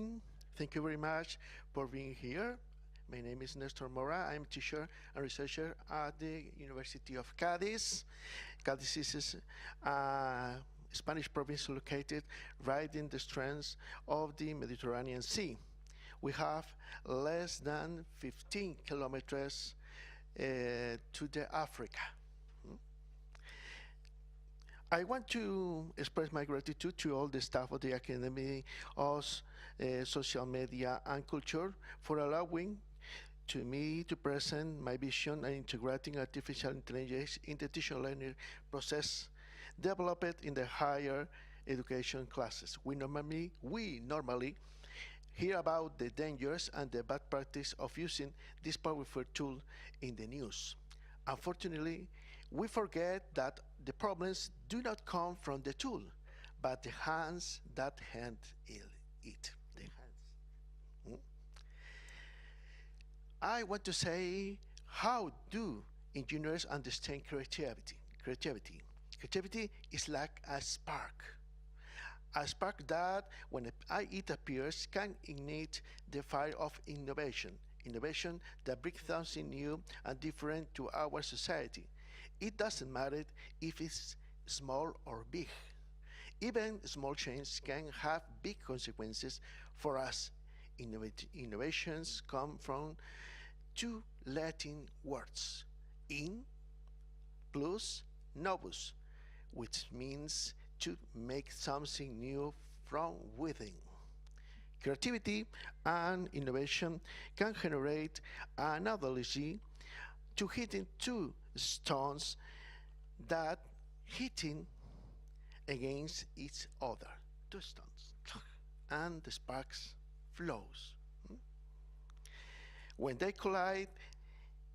morning. Thank you very much for being here. My name is Nestor Mora. I'm teacher and researcher at the University of Cádiz. Cádiz is a Spanish province located right in the strands of the Mediterranean Sea. We have less than 15 kilometers to the Africa. I want to express my gratitude to all the staff of the Academy of Social Media and Culture for allowing to me to present my vision and integrating artificial intelligence in the teaching learning process developed in the higher education classes. We normally hear about the dangers and the bad practice of using this powerful tool in the news. Unfortunately, we forget that the problems do not come from the tool, but the hands that handle it. The hands. I want to say, how do engineers understand creativity? Creativity is like a spark that, when it appears, can ignite the fire of innovation. Innovation that brings something new and different to our society. It doesn't matter if it's small or big. Even small changes can have big consequences for us. Innovations come from two Latin words, in plus novus, which means to make something new from within. Creativity and innovation can generate an analogy to hitting two stones that hitting against each other, two stones, and the sparks flows. When they collide,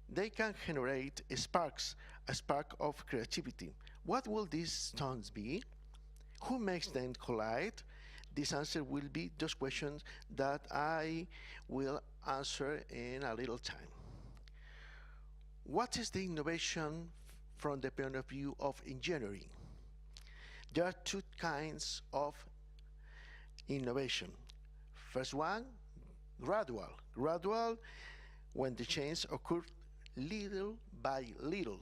they can generate a spark of creativity. What will these stones be? Who makes them collide? This answer will be those questions that I will answer in a little time. What is the innovation from the point of view of engineering? There are two kinds of innovation. First one, gradual. Gradual, when the change occurs little by little.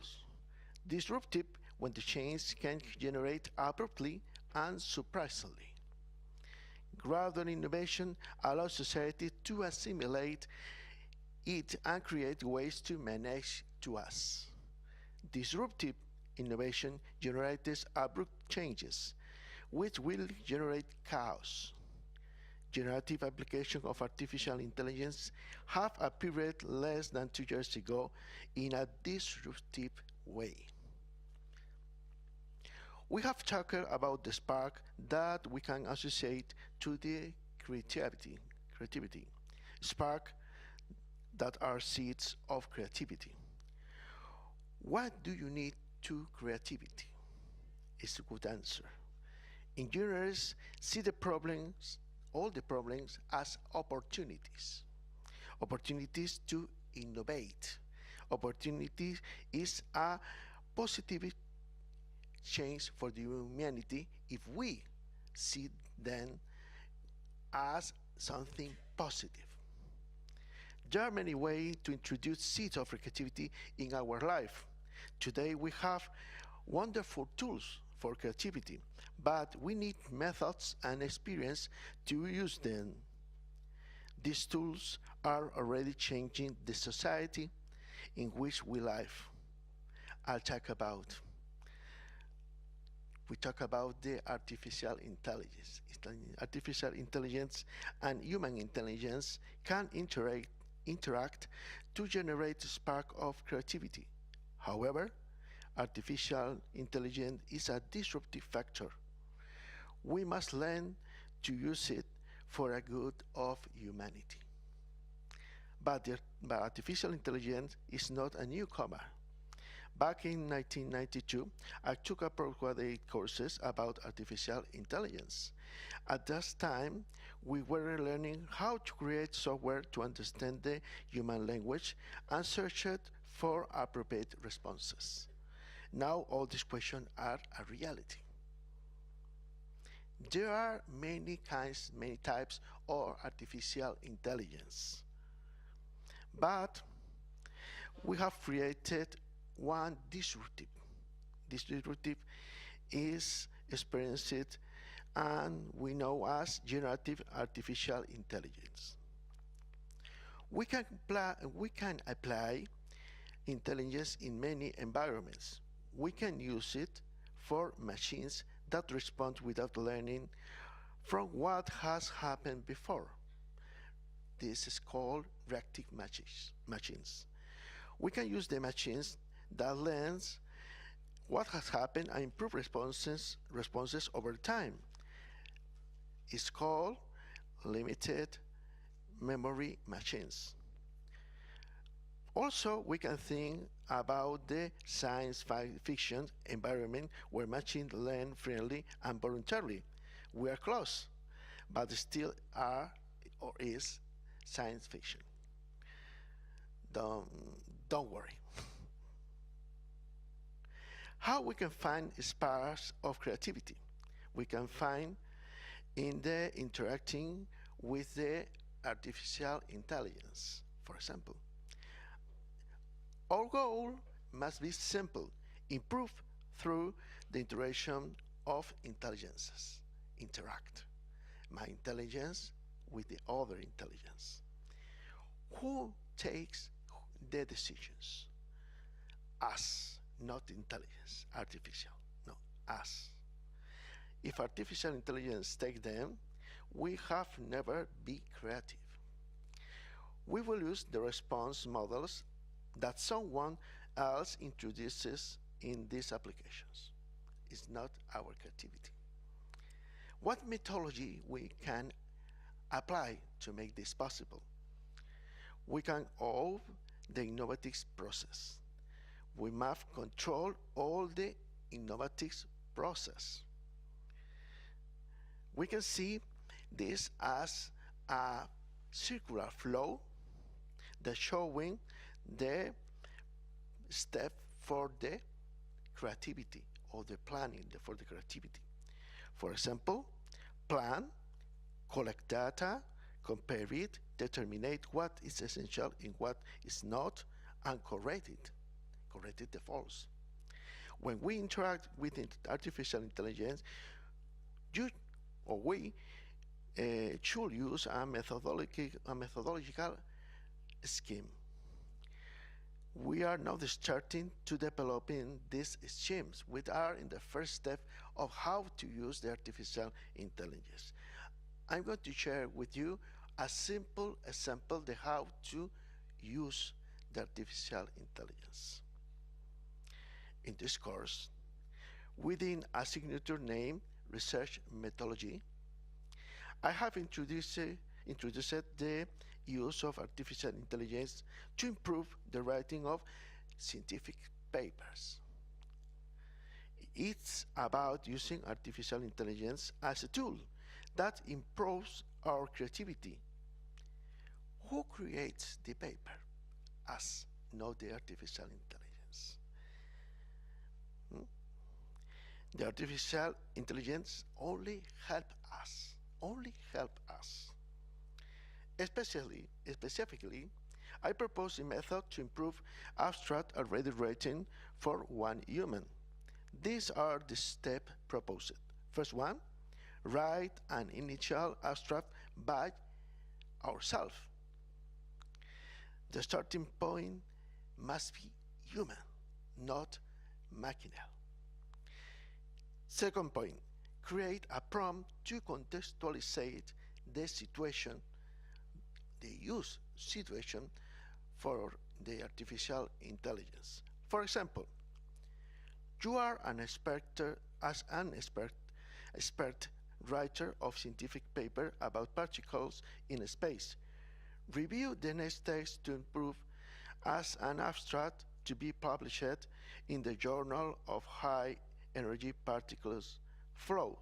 Disruptive, when the change can generate abruptly and surprisingly. Gradual innovation allows society to assimilate it and create ways to manage to us. Disruptive innovation generates abrupt changes, which will generate chaos. Generative application of artificial intelligence have appeared less than 2 years ago in a disruptive way. We have talked about the spark that we can associate to the creativity. Spark that are seeds of creativity. What do you need to creativity? Is a good answer. Engineers see all the problems as opportunities. Opportunities to innovate. Opportunity is a positive change for the humanity if we see them as something positive. There are many ways to introduce seeds of creativity in our life. Today we have wonderful tools for creativity, but we need methods and experience to use them. These tools are already changing the society in which we live. We talk about the artificial intelligence. Artificial intelligence and human intelligence can interact to generate a spark of creativity. However, artificial intelligence is a disruptive factor. We must learn to use it for the good of humanity. But artificial intelligence is not a newcomer. Back in 1992, I took up postgraduate courses about artificial intelligence. At that time, we were learning how to create software to understand the human language and search it for appropriate responses. Now all these questions are a reality. There are many kinds, many types of artificial intelligence. But we have created one disruptive. This disruptive is experienced and we know as generative artificial intelligence. We can apply intelligence in many environments. We can use it for machines that respond without learning from what has happened before. This is called reactive machines. We can use the machines that learns what has happened and improve responses over time. It's called limited memory machines. Also, we can think about the science fiction environment where machines learn freely and voluntarily. We are close, but still are or is science fiction. Don't, don't worry. How we can find sparks of creativity? We can find in the interacting with the artificial intelligence. For example, our goal must be simple: improve through the interaction of intelligences. Interact. My intelligence with the other intelligence. Who takes the decisions? Us, not intelligence, artificial. No, us. If artificial intelligence takes them, we have never be creative. We will use the response models that someone else introduces in these applications. It's not our creativity. What methodology we can apply to make this possible? We can own the innovative process. We must control all the innovative process. We can see this as a circular flow that showing the step for the creativity or the planning for the creativity. For example, plan, collect data, compare it, determine what is essential and what is not, and correct it the false. When we interact with artificial intelligence, you or we should use a methodological scheme. We are now starting to developing these schemes, which are in the first step of how to use the artificial intelligence. I'm going to share with you a simple example of how to use the artificial intelligence. In this course, within a signature name research methodology, I have introduced the use of artificial intelligence to improve the writing of scientific papers. It's about using artificial intelligence as a tool that improves our creativity. Who creates the paper? Us, not the artificial intelligence. The artificial intelligence only help us. Specifically, I propose a method to improve abstract already written for one human. These are the steps proposed. First one, write an initial abstract by ourselves. The starting point must be human, not machinal. Second point, create a prompt to contextualize the situation, the use situation for the artificial intelligence. For example, you are an expert writer of scientific paper about particles in space. Review the next text to improve as an abstract to be published in the Journal of High Energy Particles Flow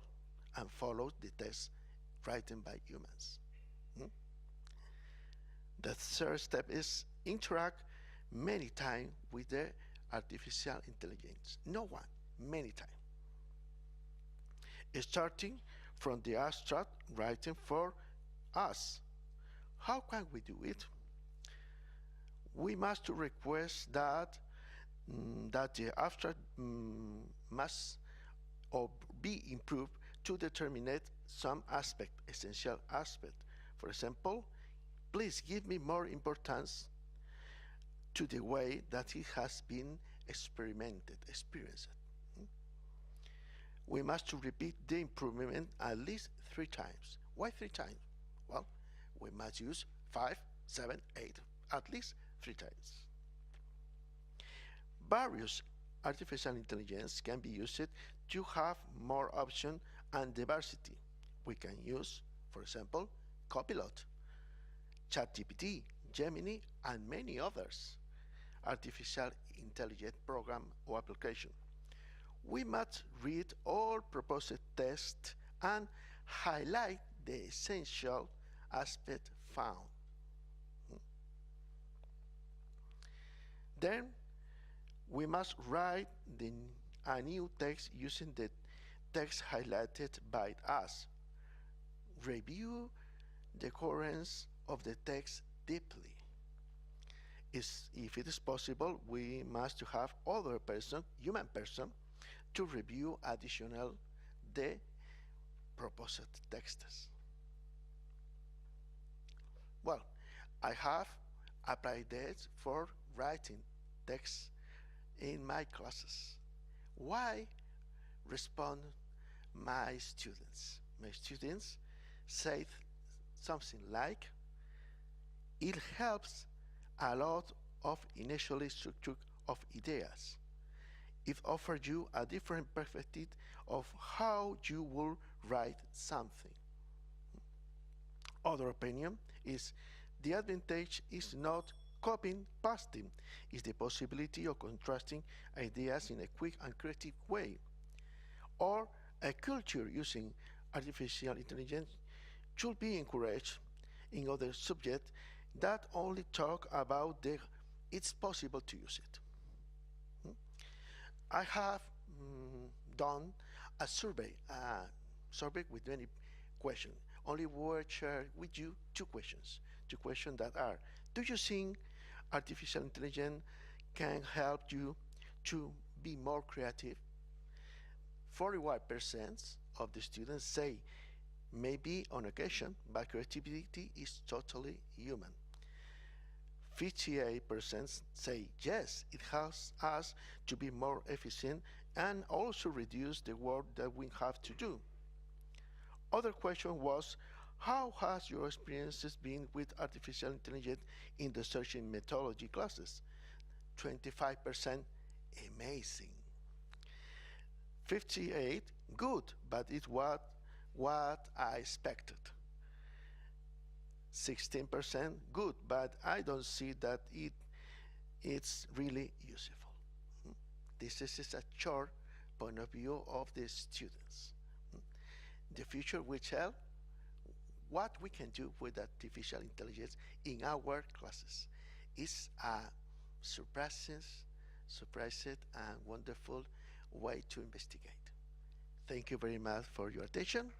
and follow the text written by humans. The third step is interact many times with the artificial intelligence. No one, many times. Starting from the abstract writing for us. How can we do it? We must request that the abstract must or be improved to determine some aspect, essential aspect. For example, please give me more importance to the way that it has been experienced. We must repeat the improvement at least 3 times. Why 3 times? Well, we must use 5, 7, 8, at least 3 times. Various artificial intelligence can be used to have more option and diversity. We can use, for example, Copilot, ChatGPT, Gemini, and many others artificial intelligence program or application. We must read all proposed tests and highlight the essential aspect found. Then we must write a new text using the text highlighted by us. Review the coherence of the text deeply. If it is possible, we must have other person, human person, to review additional the proposed texts. Well, I have applied that for writing text in my classes. Why respond my students? My students say something like, it helps a lot of initially structure of ideas. It offers you a different perspective of how you will write something. Other opinion is the advantage is not copying, pasting, is the possibility of contrasting ideas in a quick and creative way. Or a culture using artificial intelligence should be encouraged in other subjects that only talk about it's possible to use it. I have done a survey with many questions. Only will share with you 2 questions. 2 questions that are, do you think artificial intelligence can help you to be more creative? 41% of the students say maybe on occasion, but creativity is totally human. 58% say yes, it helps us to be more efficient and also reduce the work that we have to do. Other question was, how has your experiences been with artificial intelligence in the searching methodology classes? 25% amazing. 58 good, but it's what I expected. 16% good, but I don't see that it's really useful. This is a short point of view of the students. The future will tell what we can do with artificial intelligence in our classes. It's a surprising and wonderful way to investigate. Thank you very much for your attention.